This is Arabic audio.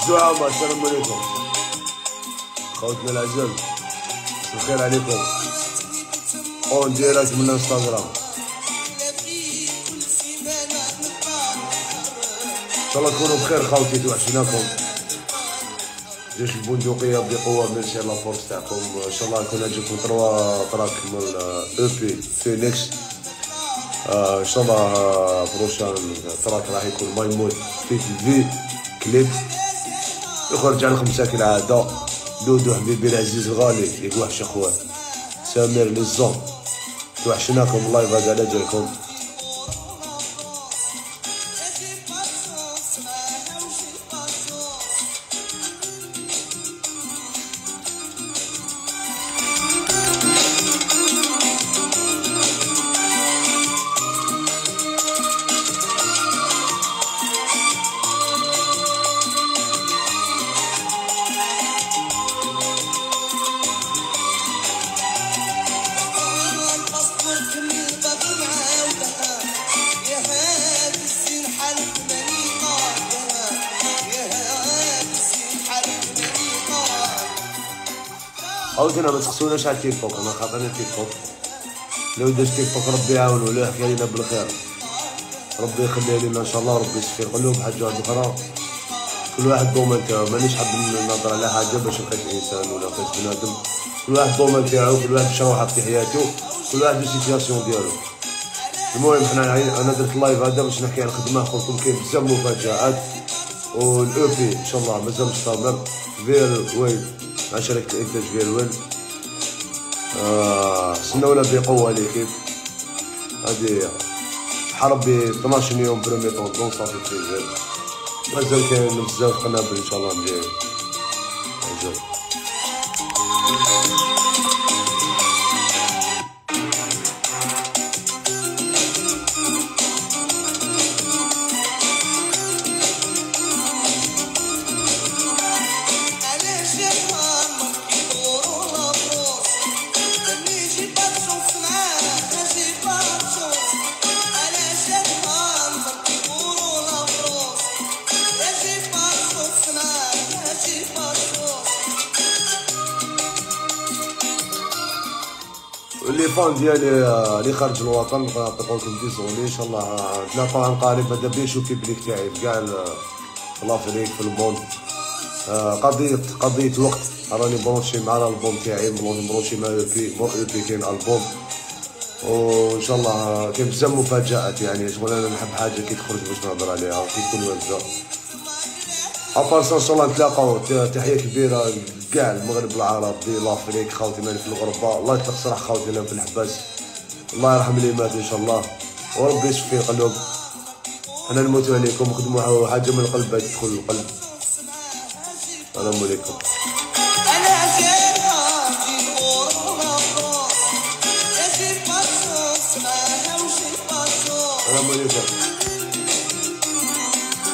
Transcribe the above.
الزعماء السلام عليكم خوتنا العزاز، الخير عليكم اون ديريكت من انستغرام. ان شاء الله تكونوا بخير خوتي، توحشناكم. جيش البندقية بقوة، ميرسي على الفورس تاعكم. ان شاء الله يكون عندكم 3 تراك من او بي فينيكس. ان شاء الله بروشان تراك راح يكون ماي مود فيت الفي كليب يخرج على 5 كالعادة. دودو حبيبي العزيز الغالي يوحش اخوه. سمير ليزون توحشناكم، الله يبارك على جالكم. عاوتنا ما تخصوناش على التيك توك، انا خاطرني التيك توك. لو داز تيك توك ربي يعاون ولا يحكي علينا بالخير، ربي يخليها لينا ان شاء الله، ربي يسخير قلوب. حاجه واحده اخرى، كل واحد دومين تاعو، مانيش حاب نهضر على حاجه باش نقيس انسان ولا نقيس بنادم. كل واحد دومين تاعو، كل واحد شروحه في حياته، كل واحد السيتياسيون ديالو. المهم حنا انا درت اللايف هذا باش نحكي على الخدمه. قلتلكم كاين بزاف مفاجآت، والاو بي ان شاء الله مازال مستمر. فير ويل مع شركة الانتاج فير ويل. استناونا بقوة ليكيب. هادي حرب ب 12 يوم بريمي طون صافي تريزير. مازال كاين بزاف قنابل ان شاء الله مجايين. مازال اللي فان ديالي اللي خارج الوطن نعطيكم ديزوني. ان شاء الله نتلاقاو عن قريب. هذا بيشو كيبليك تاعي بكاع في لافريك في الموند. قضية وقت راني برونشي مع الالبوم تاعي، برونشي مع او بي كاين البوم، وان شاء الله كاين بزاف مفاجآت. يعني شغل انا نحب حاجه كي تخرج باش نهضر عليها كي تكون وزه. ابارسا ان شاء الله نتلاقاو. تحيه كبيره كاع المغرب العربي لافريك، خاوتنا في الغربه. الله يطلق سراح خاوتنا في الحباس، الله يرحم اللي مات ان شاء الله، وربي يشفي القلوب. حنا نموتو عليكم، نخدموا حاجه من القلب تدخل القلب. السلام عليكم. السلام عليكم.